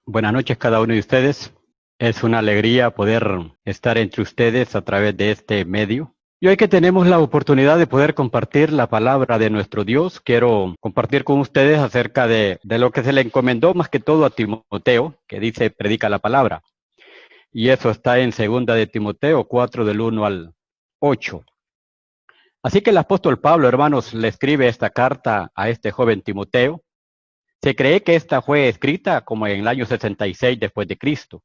Buenas noches cada uno de ustedes. Es una alegría poder estar entre ustedes a través de este medio. Y hoy que tenemos la oportunidad de poder compartir la palabra de nuestro Dios, quiero compartir con ustedes acerca de lo que se le encomendó más que todo a Timoteo, que dice, predica la palabra. Y eso está en 2 de Timoteo 4, del 1 al 8. Así que el apóstol Pablo, hermanos, le escribe esta carta a este joven Timoteo. Se cree que esta fue escrita como en el año 66 después de Cristo.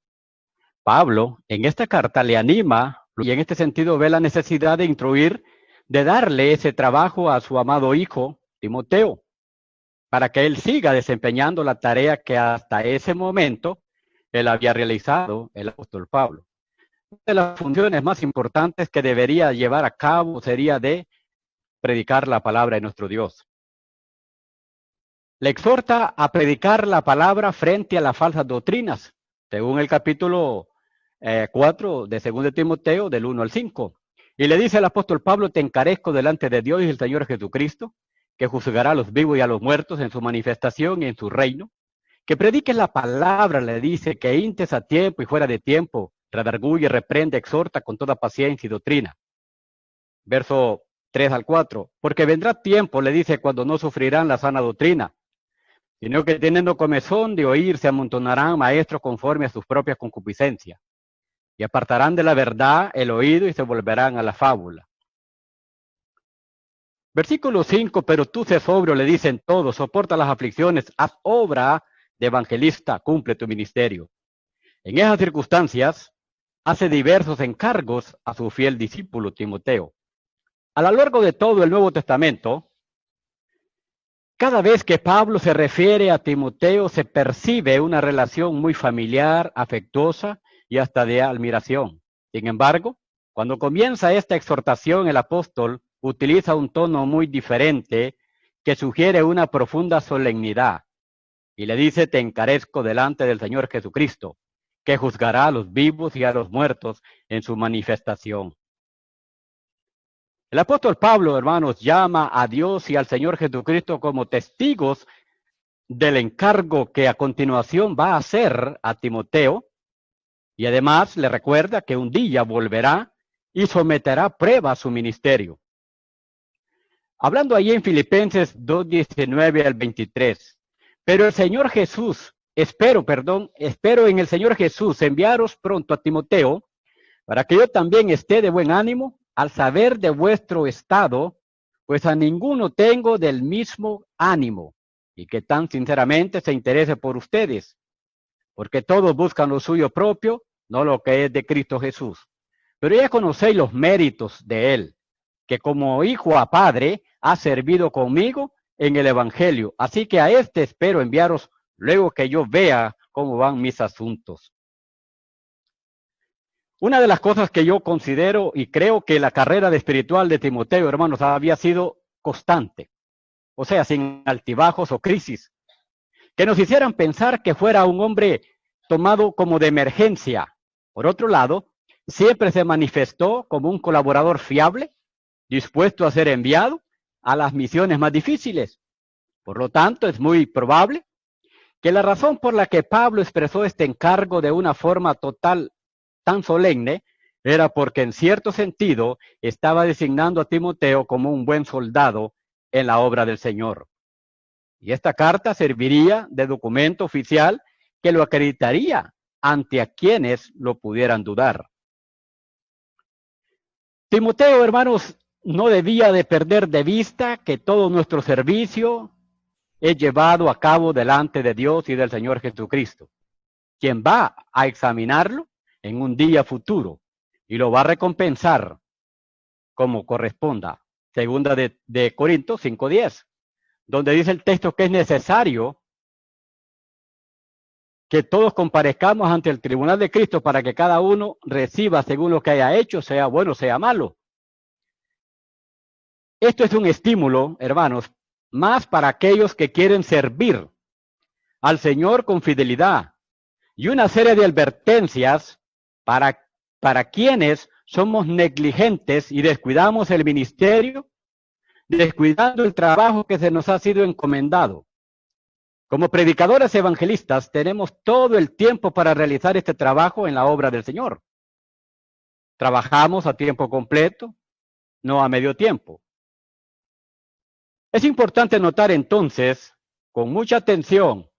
Pablo en esta carta le anima y en este sentido ve la necesidad de instruir, de darle ese trabajo a su amado hijo Timoteo, para que él siga desempeñando la tarea que hasta ese momento él había realizado el apóstol Pablo. Una de las funciones más importantes que debería llevar a cabo sería de predicar la palabra de nuestro Dios. Le exhorta a predicar la palabra frente a las falsas doctrinas, según el capítulo 4 de 2 de Timoteo, del 1 al 5. Y le dice el apóstol Pablo, te encarezco delante de Dios y el Señor Jesucristo, que juzgará a los vivos y a los muertos en su manifestación y en su reino. Que prediques la palabra, le dice, que intes a tiempo y fuera de tiempo, redarguye, reprende, exhorta con toda paciencia y doctrina. Verso 3 al 4. Porque vendrá tiempo, le dice, cuando no sufrirán la sana doctrina, sino que teniendo comezón de oír, se amontonarán maestros conforme a sus propias concupiscencias, y apartarán de la verdad el oído y se volverán a la fábula. Versículo 5, pero tú sé sobrio, le dicen todos, soporta las aflicciones, haz obra de evangelista, cumple tu ministerio. En esas circunstancias, hace diversos encargos a su fiel discípulo Timoteo. A lo largo de todo el Nuevo Testamento, cada vez que Pablo se refiere a Timoteo, se percibe una relación muy familiar, afectuosa y hasta de admiración. Sin embargo, cuando comienza esta exhortación, el apóstol utiliza un tono muy diferente que sugiere una profunda solemnidad. Y le dice, te encarezco delante del Señor Jesucristo, que juzgará a los vivos y a los muertos en su manifestación. El apóstol Pablo, hermanos, llama a Dios y al Señor Jesucristo como testigos del encargo que a continuación va a hacer a Timoteo, y además le recuerda que un día volverá y someterá a prueba su ministerio. Hablando ahí en Filipenses 2:19 al 23, pero el Señor Jesús, espero en el Señor Jesús enviaros pronto a Timoteo, para que yo también esté de buen ánimo, al saber de vuestro estado, pues a ninguno tengo del mismo ánimo, y que tan sinceramente se interese por ustedes, porque todos buscan lo suyo propio, no lo que es de Cristo Jesús. Pero ya conocéis los méritos de él, que como hijo a padre ha servido conmigo en el evangelio, así que a este espero enviaros luego que yo vea cómo van mis asuntos. Una de las cosas que yo considero y creo que la carrera de espiritual de Timoteo, hermanos, había sido constante, o sea, sin altibajos o crisis, que nos hicieran pensar que fuera un hombre tomado como de emergencia. Por otro lado, siempre se manifestó como un colaborador fiable, dispuesto a ser enviado a las misiones más difíciles. Por lo tanto, es muy probable que la razón por la que Pablo expresó este encargo de una forma tan solemne, era porque en cierto sentido estaba designando a Timoteo como un buen soldado en la obra del Señor. Y esta carta serviría de documento oficial que lo acreditaría ante a quienes lo pudieran dudar. Timoteo, hermanos, no debía de perder de vista que todo nuestro servicio es llevado a cabo delante de Dios y del Señor Jesucristo, quien va a examinarlo en un día futuro y lo va a recompensar como corresponda. Segunda de Corintios 5:10, donde dice el texto que es necesario que todos comparezcamos ante el tribunal de Cristo para que cada uno reciba según lo que haya hecho, sea bueno, sea malo. Esto es un estímulo, hermanos, más para aquellos que quieren servir al Señor con fidelidad, y una serie de advertencias para quienes somos negligentes y descuidamos el ministerio, descuidando el trabajo que se nos ha sido encomendado. Como predicadores evangelistas tenemos todo el tiempo para realizar este trabajo en la obra del Señor. Trabajamos a tiempo completo, no a medio tiempo. Es importante notar entonces, con mucha atención,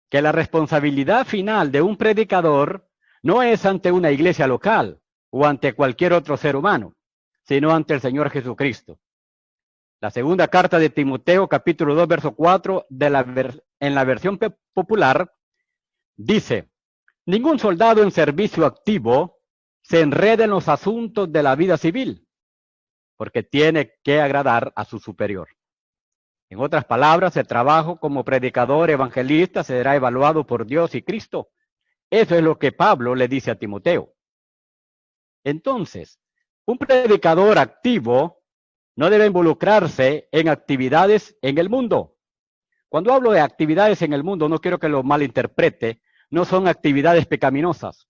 que la responsabilidad final de un predicador no es ante una iglesia local o ante cualquier otro ser humano, sino ante el Señor Jesucristo. La segunda carta de Timoteo, capítulo 2, verso 4, en la versión popular, dice: ningún soldado en servicio activo se enreda en los asuntos de la vida civil, porque tiene que agradar a su superior. En otras palabras, el trabajo como predicador evangelista será evaluado por Dios y Cristo. Eso es lo que Pablo le dice a Timoteo. Entonces, un predicador activo no debe involucrarse en actividades en el mundo. Cuando hablo de actividades en el mundo, no quiero que lo malinterprete, no son actividades pecaminosas,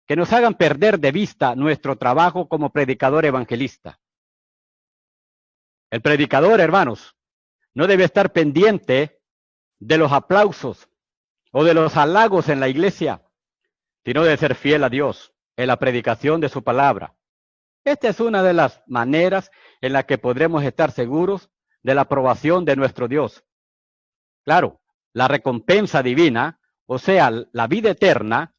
que nos hagan perder de vista nuestro trabajo como predicador evangelista. El predicador, hermanos, no debe estar pendiente de los aplausos o de los halagos en la iglesia, sino de ser fiel a Dios en la predicación de su palabra. Esta es una de las maneras en la que podremos estar seguros de la aprobación de nuestro Dios. Claro, la recompensa divina, o sea, la vida eterna,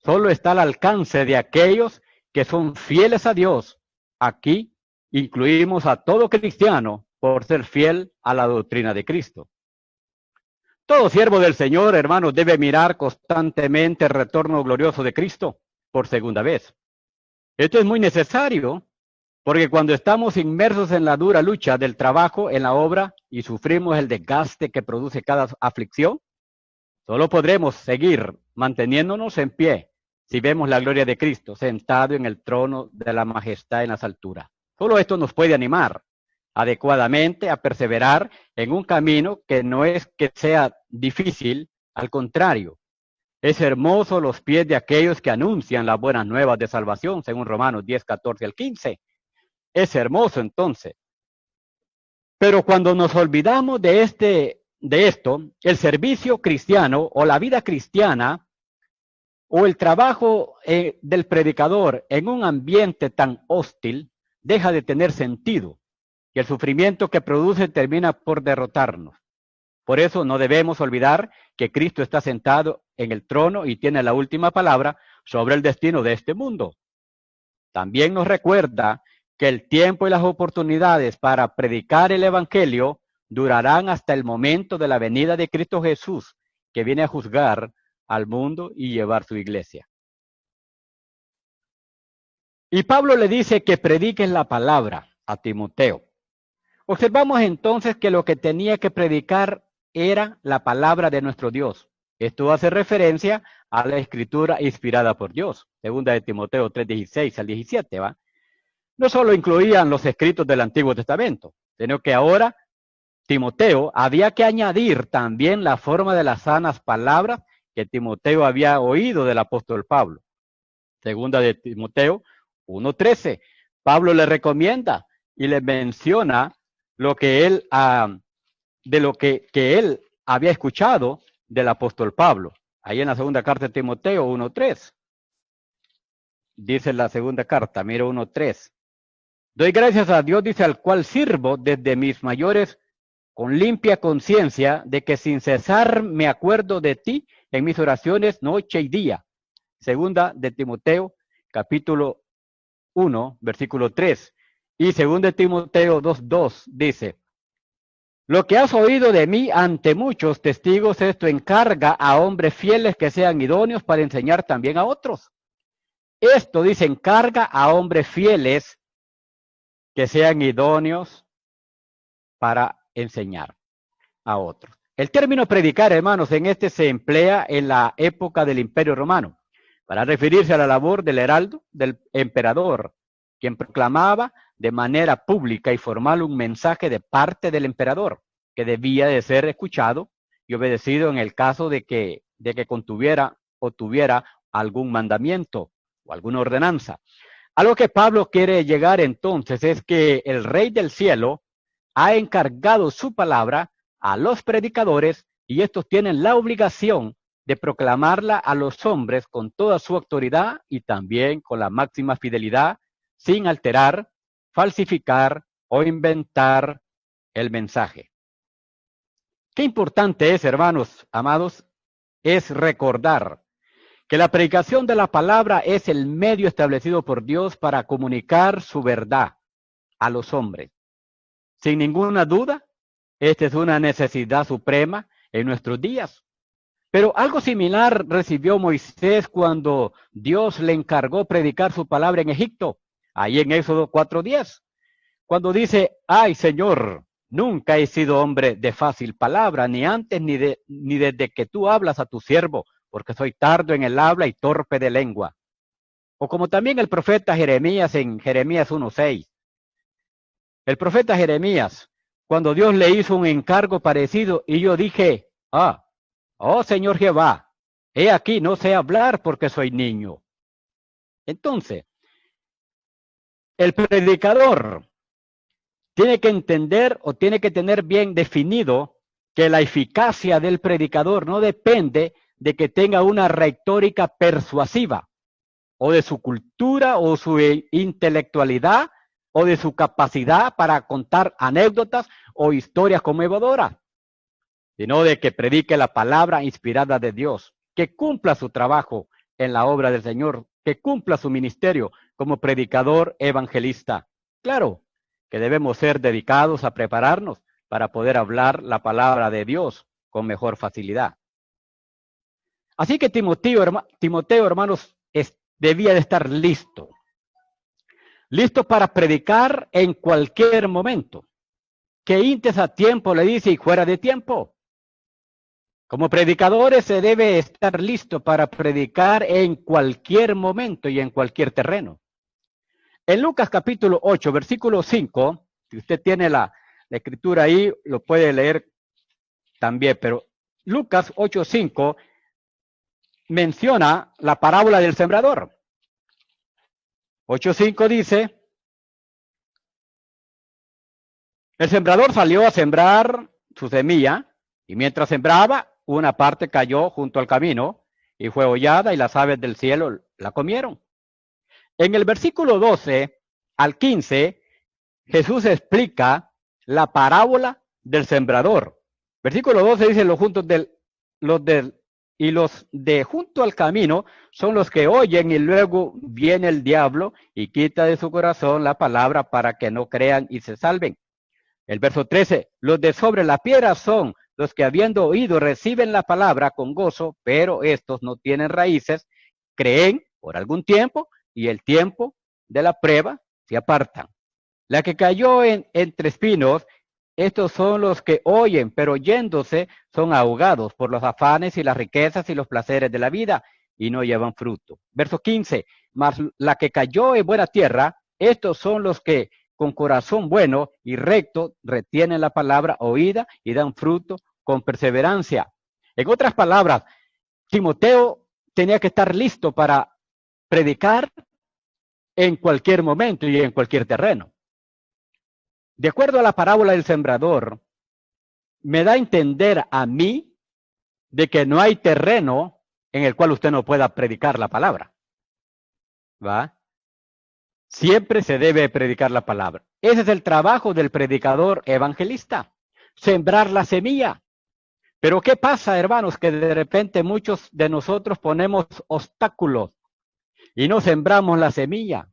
solo está al alcance de aquellos que son fieles a Dios. Aquí incluimos a todo cristiano por ser fiel a la doctrina de Cristo. Todo siervo del Señor, hermanos, debe mirar constantemente el retorno glorioso de Cristo por segunda vez. Esto es muy necesario porque cuando estamos inmersos en la dura lucha del trabajo en la obra y sufrimos el desgaste que produce cada aflicción, solo podremos seguir manteniéndonos en pie si vemos la gloria de Cristo sentado en el trono de la majestad en las alturas. Solo esto nos puede animar adecuadamente a perseverar en un camino que no es que sea difícil, al contrario. Es hermoso los pies de aquellos que anuncian las buenas nuevas de salvación, según Romanos 10, 14 al 15. Es hermoso entonces. Pero cuando nos olvidamos de esto, el servicio cristiano o la vida cristiana o el trabajo del predicador en un ambiente tan hostil deja de tener sentido y el sufrimiento que produce termina por derrotarnos. Por eso no debemos olvidar que Cristo está sentado en el trono y tiene la última palabra sobre el destino de este mundo. También nos recuerda que el tiempo y las oportunidades para predicar el evangelio durarán hasta el momento de la venida de Cristo Jesús, que viene a juzgar al mundo y llevar su iglesia. Y Pablo le dice que prediques la palabra a Timoteo. Observamos entonces que lo que tenía que predicar era la palabra de nuestro Dios. Esto hace referencia a la escritura inspirada por Dios. Segunda de Timoteo 3:16 al 17, ¿va? No solo incluían los escritos del Antiguo Testamento, sino que ahora Timoteo había que añadir también la forma de las sanas palabras que Timoteo había oído del apóstol Pablo. Segunda de Timoteo 1:13. Pablo le recomienda y le menciona lo que él de lo que él había escuchado del apóstol Pablo. Ahí en la segunda carta de Timoteo 1:3. Dice la segunda carta, mira 1:3. Doy gracias a Dios, dice, al cual sirvo desde mis mayores con limpia conciencia de que sin cesar me acuerdo de ti en mis oraciones noche y día. Segunda de Timoteo, capítulo 1, versículo 3. Y segunda de Timoteo 2:2 dice: lo que has oído de mí ante muchos testigos, esto encarga a hombres fieles que sean idóneos para enseñar también a otros. Esto dice, encarga a hombres fieles que sean idóneos para enseñar a otros. El término predicar, hermanos, en este se emplea en la época del Imperio Romano para referirse a la labor del heraldo, del emperador, quien proclamaba de manera pública y formal un mensaje de parte del emperador que debía de ser escuchado y obedecido en el caso de que contuviera o tuviera algún mandamiento o alguna ordenanza. A lo que Pablo quiere llegar entonces es que el Rey del Cielo ha encargado su palabra a los predicadores y estos tienen la obligación de proclamarla a los hombres con toda su autoridad y también con la máxima fidelidad, sin alterar, falsificar o inventar el mensaje. Qué importante es, hermanos amados, es recordar que la predicación de la palabra es el medio establecido por Dios para comunicar su verdad a los hombres. Sin ninguna duda, esta es una necesidad suprema en nuestros días. Pero algo similar recibió Moisés cuando Dios le encargó predicar su palabra en Egipto, ahí en Éxodo 4:10, cuando dice: ay, Señor, nunca he sido hombre de fácil palabra, ni antes ni desde que tú hablas a tu siervo, porque soy tardo en el habla y torpe de lengua. O como también el profeta Jeremías en Jeremías 1:6. El profeta Jeremías, cuando Dios le hizo un encargo parecido, y yo dije: oh Señor Jehová, he aquí no sé hablar porque soy niño. Entonces, el predicador tiene que entender o tiene que tener bien definido que la eficacia del predicador no depende de que tenga una retórica persuasiva, o de su cultura, o su intelectualidad, o de su capacidad para contar anécdotas o historias conmovedoras, sino de que predique la palabra inspirada de Dios, que cumpla su trabajo en la obra del Señor, que cumpla su ministerio como predicador evangelista. Claro que debemos ser dedicados a prepararnos para poder hablar la palabra de Dios con mejor facilidad. Así que Timoteo, hermanos, debía de estar listo para predicar en cualquier momento. Que intes a tiempo, le dice, y fuera de tiempo. Como predicadores se debe estar listo para predicar en cualquier momento y en cualquier terreno. En Lucas capítulo 8, versículo 5, si usted tiene la escritura ahí, lo puede leer también, pero Lucas 8:5 menciona la parábola del sembrador. 8:5 dice: el sembrador salió a sembrar su semilla, y mientras sembraba, una parte cayó junto al camino, y fue hollada, y las aves del cielo la comieron. En el versículo 12 al 15, Jesús explica la parábola del sembrador. Versículo 12 dice: los de junto al camino son los que oyen, y luego viene el diablo y quita de su corazón la palabra para que no crean y se salven. El verso 13, los de sobre la piedra son los que, habiendo oído, reciben la palabra con gozo, pero estos no tienen raíces, creen por algún tiempo, y el tiempo de la prueba se apartan. La que cayó entre espinos, estos son los que oyen, pero oyéndose son ahogados por los afanes y las riquezas y los placeres de la vida, y no llevan fruto. Verso 15, mas la que cayó en buena tierra, estos son los que con corazón bueno y recto retienen la palabra oída y dan fruto con perseverancia. En otras palabras, Timoteo tenía que estar listo para predicar en cualquier momento y en cualquier terreno. De acuerdo a la parábola del sembrador, me da a entender a mí de que no hay terreno en el cual usted no pueda predicar la palabra. ¿Va? Siempre se debe predicar la palabra. Ese es el trabajo del predicador evangelista, sembrar la semilla. Pero ¿qué pasa, hermanos? Que de repente muchos de nosotros ponemos obstáculos y no sembramos la semilla,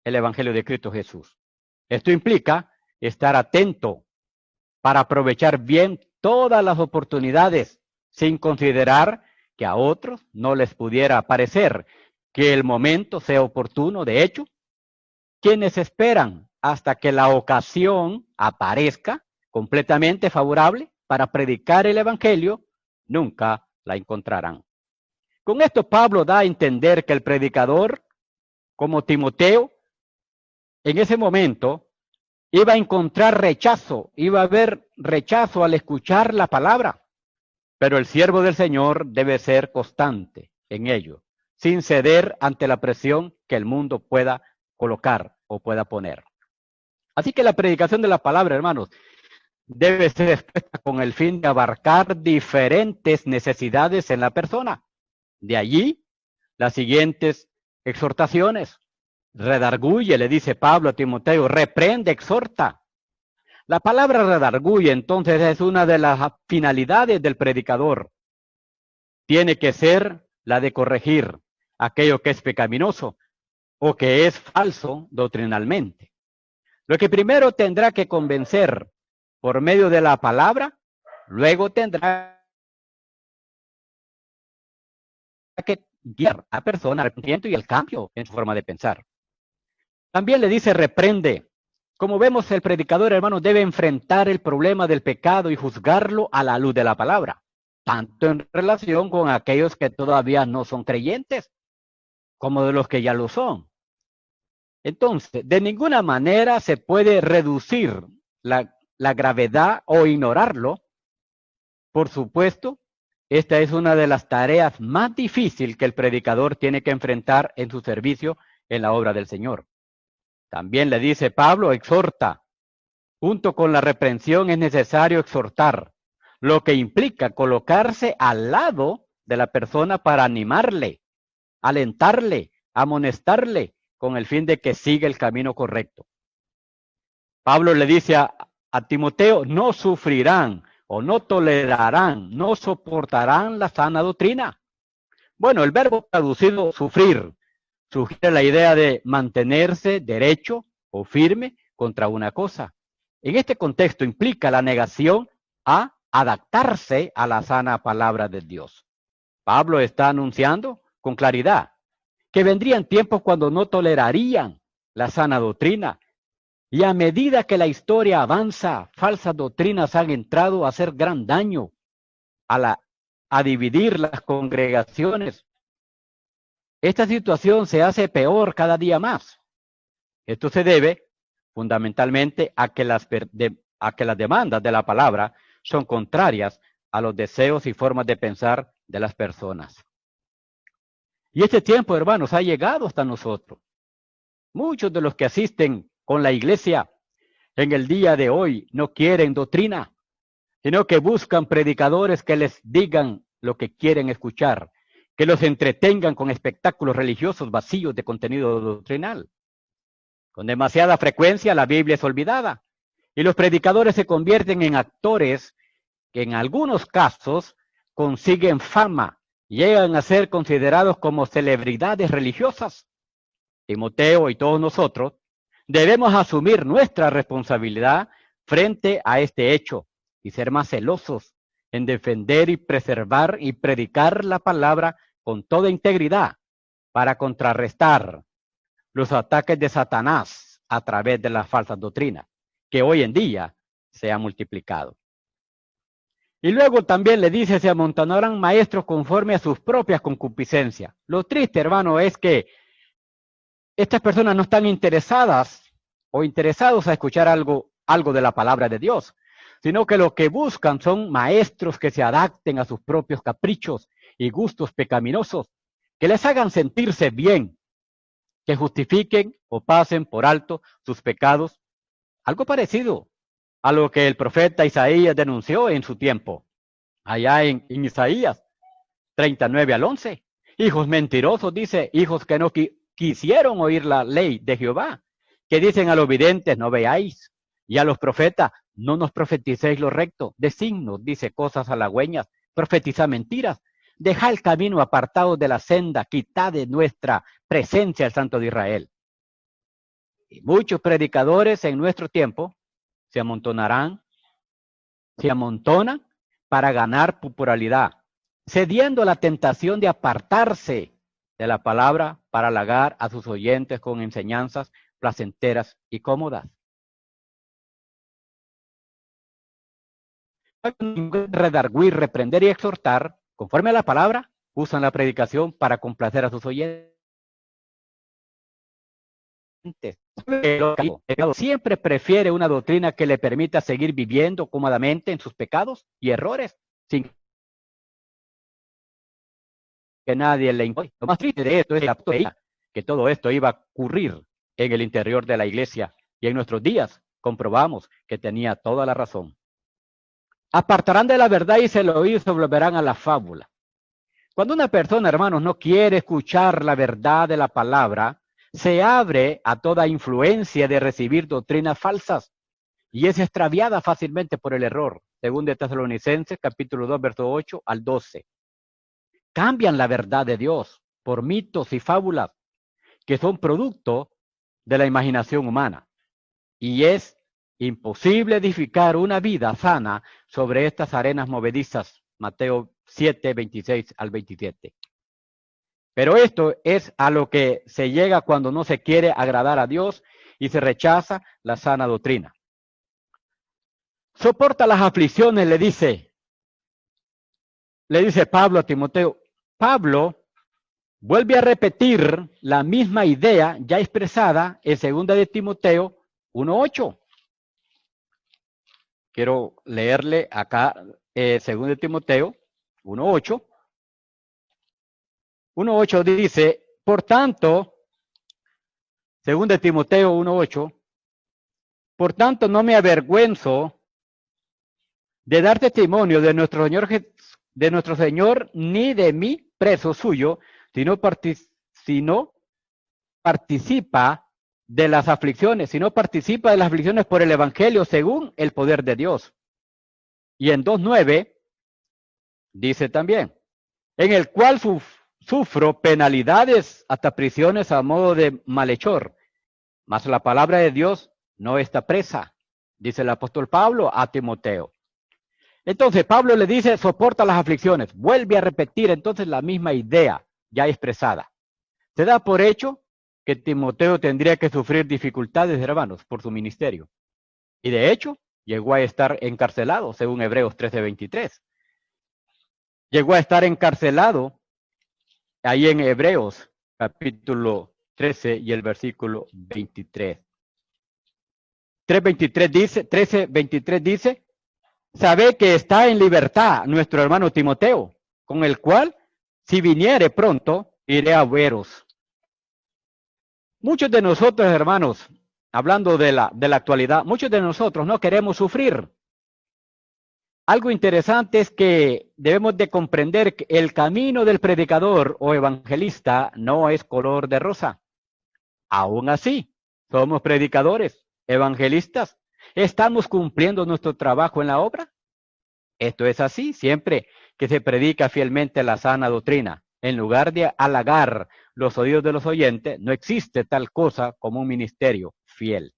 el evangelio de Cristo Jesús. Esto implica estar atento para aprovechar bien todas las oportunidades, sin considerar que a otros no les pudiera parecer que el momento sea oportuno. De hecho, quienes esperan hasta que la ocasión aparezca completamente favorable para predicar el evangelio, nunca la encontrarán. Con esto Pablo da a entender que el predicador, como Timoteo, en ese momento iba a encontrar rechazo, iba a haber rechazo al escuchar la palabra, pero el siervo del Señor debe ser constante en ello, sin ceder ante la presión que el mundo pueda colocar o pueda poner. Así que la predicación de la palabra, hermanos, debe ser expuesta con el fin de abarcar diferentes necesidades en la persona. De allí las siguientes exhortaciones. Redarguye, le dice Pablo a Timoteo, reprende, exhorta. La palabra redarguye, entonces, es una de las finalidades del predicador. Tiene que ser la de corregir aquello que es pecaminoso o que es falso doctrinalmente. Lo que primero tendrá que convencer por medio de la palabra, luego tendrá que guiar a la persona al arrepentimiento y el cambio en su forma de pensar. También le dice reprende. Como vemos, el predicador, hermanos, debe enfrentar el problema del pecado y juzgarlo a la luz de la palabra, tanto en relación con aquellos que todavía no son creyentes, como de los que ya lo son. Entonces, de ninguna manera se puede reducir la gravedad o ignorarlo. Por supuesto, esta es una de las tareas más difíciles que el predicador tiene que enfrentar en su servicio en la obra del Señor. También le dice Pablo, exhorta. Junto con la reprensión es necesario exhortar, lo que implica colocarse al lado de la persona para animarle, alentarle, amonestarle, con el fin de que siga el camino correcto. Pablo le dice a Timoteo, no sufrirán o no tolerarán, no soportarán la sana doctrina. Bueno, el verbo traducido sufrir sugiere la idea de mantenerse derecho o firme contra una cosa. En este contexto implica la negación a adaptarse a la sana palabra de Dios. Pablo está anunciando con claridad que vendrían tiempos cuando no tolerarían la sana doctrina. Y a medida que la historia avanza, falsas doctrinas han entrado a hacer gran daño a dividir las congregaciones. Esta situación se hace peor cada día más. Esto se debe fundamentalmente a que las demandas de la palabra son contrarias a los deseos y formas de pensar de las personas. Y este tiempo, hermanos, ha llegado hasta nosotros. Muchos de los que asisten con la iglesia en el día de hoy no quieren doctrina, sino que buscan predicadores que les digan lo que quieren escuchar, que los entretengan con espectáculos religiosos vacíos de contenido doctrinal. Con demasiada frecuencia la Biblia es olvidada y los predicadores se convierten en actores que en algunos casos consiguen fama, llegan a ser considerados como celebridades religiosas. Timoteo y todos nosotros debemos asumir nuestra responsabilidad frente a este hecho y ser más celosos en defender y preservar y predicar la palabra con toda integridad para contrarrestar los ataques de Satanás a través de las falsas doctrinas, que hoy en día se han multiplicado. Y luego también le dice, se amontonarán maestros conforme a sus propias concupiscencias. Lo triste, hermano, es que estas personas no están interesadas o interesados a escuchar algo de la palabra de Dios, sino que lo que buscan son maestros que se adapten a sus propios caprichos y gustos pecaminosos, que les hagan sentirse bien, que justifiquen o pasen por alto sus pecados. Algo parecido a lo que el profeta Isaías denunció en su tiempo, allá en Isaías 39 al 11. Hijos mentirosos, dice, hijos que no quisieron oír la ley de Jehová, que dicen a los videntes, no veáis, y a los profetas, no nos profeticéis lo recto, de signos, dice, cosas halagüeñas, profetiza mentiras, deja el camino apartado de la senda, quitad de nuestra presencia el Santo de Israel. Y muchos predicadores en nuestro tiempo se amontonan para ganar popularidad, cediendo a la tentación de apartarse de la palabra para halagar a sus oyentes con enseñanzas placenteras y cómodas. Redarguir, reprender y exhortar, conforme a la palabra, usan la predicación para complacer a sus oyentes. Siempre prefiere una doctrina que le permita seguir viviendo cómodamente en sus pecados y errores, sin que nadie le impone. Lo más triste de esto es que todo esto iba a ocurrir en el interior de la iglesia, y en nuestros días comprobamos que tenía toda la razón. Apartarán de la verdad y se lo oído y se volverán a la fábula. Cuando una persona, hermanos, no quiere escuchar la verdad de la palabra, se abre a toda influencia de recibir doctrinas falsas y es extraviada fácilmente por el error. Según de Tesalonicenses, capítulo 2, verso 8 al 12. Cambian la verdad de Dios por mitos y fábulas que son producto de la imaginación humana. Y es imposible edificar una vida sana sobre estas arenas movedizas. Mateo 7, 26 al 27. Pero esto es a lo que se llega cuando no se quiere agradar a Dios y se rechaza la sana doctrina. Soporta las aflicciones, le dice Pablo a Timoteo. Pablo vuelve a repetir la misma idea ya expresada en 2 de Timoteo 1:8. Quiero leerle acá 2 de Timoteo 1:8. 1:8 dice, por tanto, 2 de Timoteo 1:8, por tanto no me avergüenzo de dar testimonio de nuestro Señor, ni de mí, preso suyo, sino participa de las aflicciones, sino participa de las aflicciones por el Evangelio según el poder de Dios. Y en 2:9 dice también, en el cual sufro penalidades hasta prisiones a modo de malhechor, mas la palabra de Dios no está presa, dice el apóstol Pablo a Timoteo. Entonces Pablo le dice, soporta las aflicciones, vuelve a repetir entonces la misma idea ya expresada. Se da por hecho que Timoteo tendría que sufrir dificultades, hermanos, por su ministerio. Y de hecho, llegó a estar encarcelado, según Hebreos 13:23. Llegó a estar encarcelado ahí en Hebreos, capítulo 13 y el versículo 23. 13:23 dice, sabe que está en libertad nuestro hermano Timoteo, con el cual, si viniere pronto, iré a veros. Muchos de nosotros, hermanos, hablando de la actualidad, muchos de nosotros no queremos sufrir. Algo interesante es que debemos de comprender que el camino del predicador o evangelista no es color de rosa. Aún así, somos predicadores, evangelistas. ¿Estamos cumpliendo nuestro trabajo en la obra? Esto es así siempre que se predica fielmente la sana doctrina. En lugar de halagar los oídos de los oyentes, no existe tal cosa como un ministerio fiel.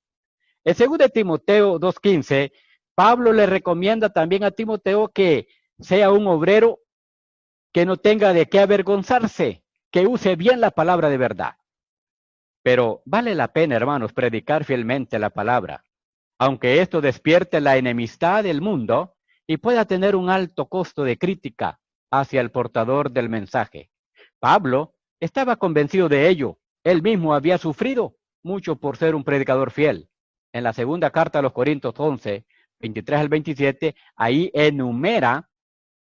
En 2 de Timoteo 2:15, Pablo le recomienda también a Timoteo que sea un obrero que no tenga de qué avergonzarse, que use bien la palabra de verdad. Pero vale la pena, hermanos, predicar fielmente la palabra, aunque esto despierte la enemistad del mundo y pueda tener un alto costo de crítica hacia el portador del mensaje. Pablo estaba convencido de ello. Él mismo había sufrido mucho por ser un predicador fiel. En la segunda carta a los Corintios 11, 23 al 27, ahí enumera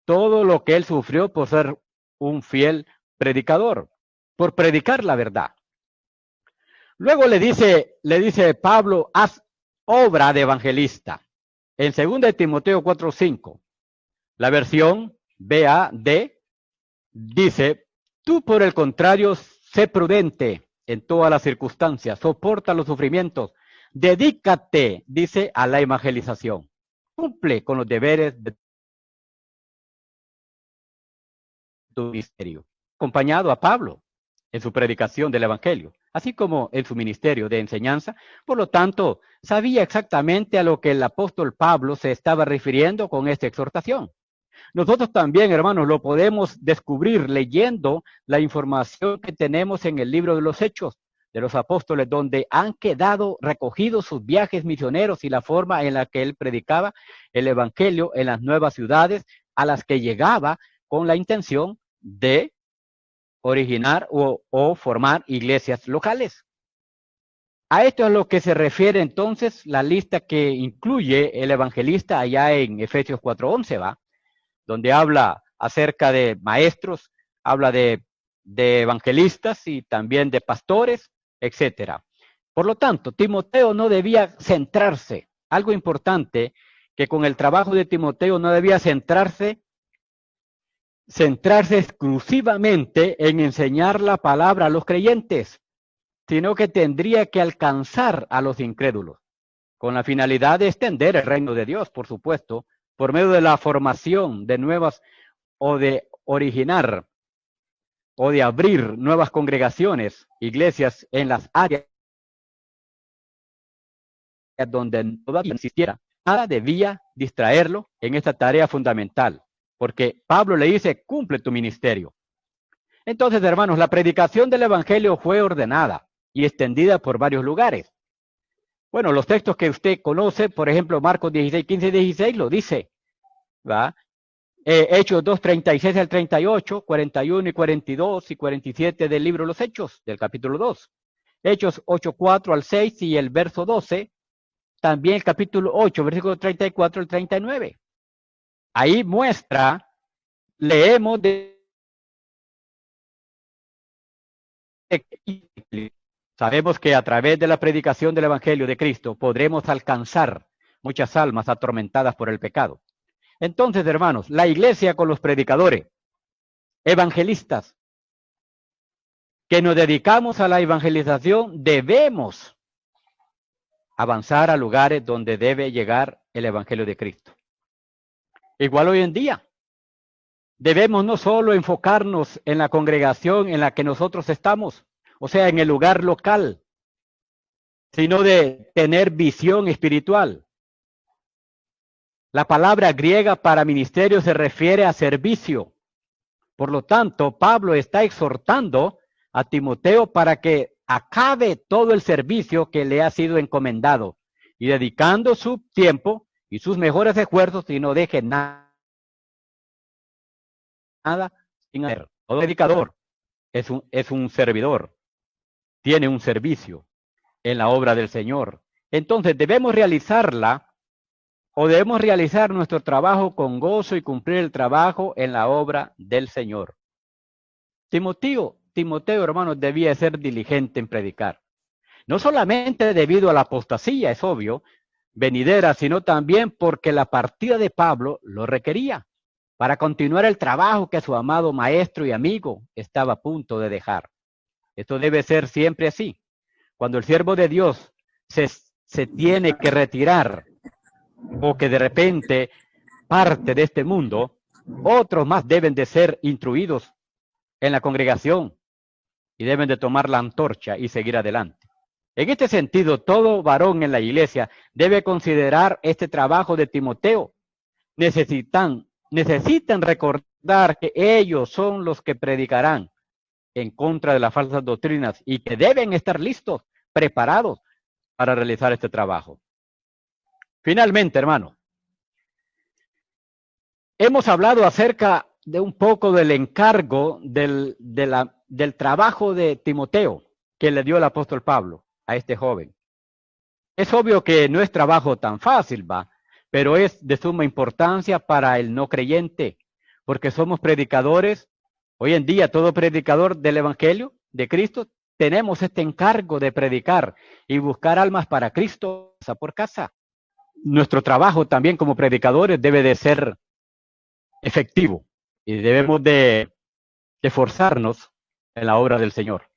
todo lo que él sufrió por ser un fiel predicador, por predicar la verdad. Luego le dice Pablo, haz obra de evangelista. En 2 de Timoteo 4:5, la versión BAD dice, tú por el contrario, sé prudente en todas las circunstancias, soporta los sufrimientos, dedícate, dice, a la evangelización. Cumple con los deberes de tu ministerio. Acompañado a Pablo en su predicación del evangelio, así como en su ministerio de enseñanza. Por lo tanto, sabía exactamente a lo que el apóstol Pablo se estaba refiriendo con esta exhortación. Nosotros también, hermanos, lo podemos descubrir leyendo la información que tenemos en el libro de los Hechos de los Apóstoles, donde han quedado recogidos sus viajes misioneros y la forma en la que él predicaba el evangelio en las nuevas ciudades a las que llegaba con la intención de originar o formar iglesias locales. A esto es a lo que se refiere entonces la lista que incluye el evangelista allá en Efesios 4:11, ¿va? Donde habla acerca de maestros, habla de evangelistas y también de pastores, etcétera. Por lo tanto, Timoteo no debía centrarse. Algo importante que con el trabajo de Timoteo no debía centrarse exclusivamente en enseñar la palabra a los creyentes, sino que tendría que alcanzar a los incrédulos, con la finalidad de extender el reino de Dios, por supuesto, por medio de la formación de nuevas o de originar o de abrir nuevas congregaciones, iglesias en las áreas donde todavía existiera. Nada debía distraerlo en esta tarea fundamental, porque Pablo le dice, cumple tu ministerio. Entonces, hermanos, la predicación del evangelio fue ordenada y extendida por varios lugares. Bueno, los textos que usted conoce, por ejemplo, Marcos 16, 15 y 16 lo dice, ¿va? Hechos 2, 36 al 38, 41 y 42 y 47 del libro Los Hechos, del capítulo 2. Hechos 8, 4 al 6 y el verso 12. También el capítulo 8, versículo 34 al 39. Ahí muestra, leemos sabemos que a través de la predicación del Evangelio de Cristo podremos alcanzar muchas almas atormentadas por el pecado. Entonces, hermanos, la iglesia con los predicadores, evangelistas, que nos dedicamos a la evangelización, debemos avanzar a lugares donde debe llegar el Evangelio de Cristo. Igual hoy en día, debemos no solo enfocarnos en la congregación en la que nosotros estamos, o sea, en el lugar local, sino de tener visión espiritual. La palabra griega para ministerio se refiere a servicio. Por lo tanto, Pablo está exhortando a Timoteo para que acabe todo el servicio que le ha sido encomendado y dedicando su tiempo y sus mejores esfuerzos y no deje nada sin hacer. Todo predicador es un servidor, tiene un servicio en la obra del Señor. Entonces debemos realizarla o debemos realizar nuestro trabajo con gozo y cumplir el trabajo en la obra del Señor. Timoteo, hermanos, debía ser diligente en predicar. No solamente debido a la apostasía, es obvio, venidera, sino también porque la partida de Pablo lo requería para continuar el trabajo que su amado maestro y amigo estaba a punto de dejar. Esto debe ser siempre así. Cuando el siervo de Dios se tiene que retirar o que de repente parte de este mundo, otros más deben de ser instruidos en la congregación y deben de tomar la antorcha y seguir adelante. En este sentido, todo varón en la iglesia debe considerar este trabajo de Timoteo. Necesitan recordar que ellos son los que predicarán en contra de las falsas doctrinas y que deben estar listos, preparados para realizar este trabajo. Finalmente, hermano, hemos hablado acerca de un poco del encargo del trabajo de Timoteo que le dio el apóstol Pablo a este joven. Es obvio que no es trabajo tan fácil, pero es de suma importancia para el no creyente, porque somos predicadores. Hoy en día todo predicador del Evangelio de Cristo tenemos este encargo de predicar y buscar almas para Cristo casa por casa. Nuestro trabajo también como predicadores debe de ser efectivo y debemos de esforzarnos en la obra del Señor.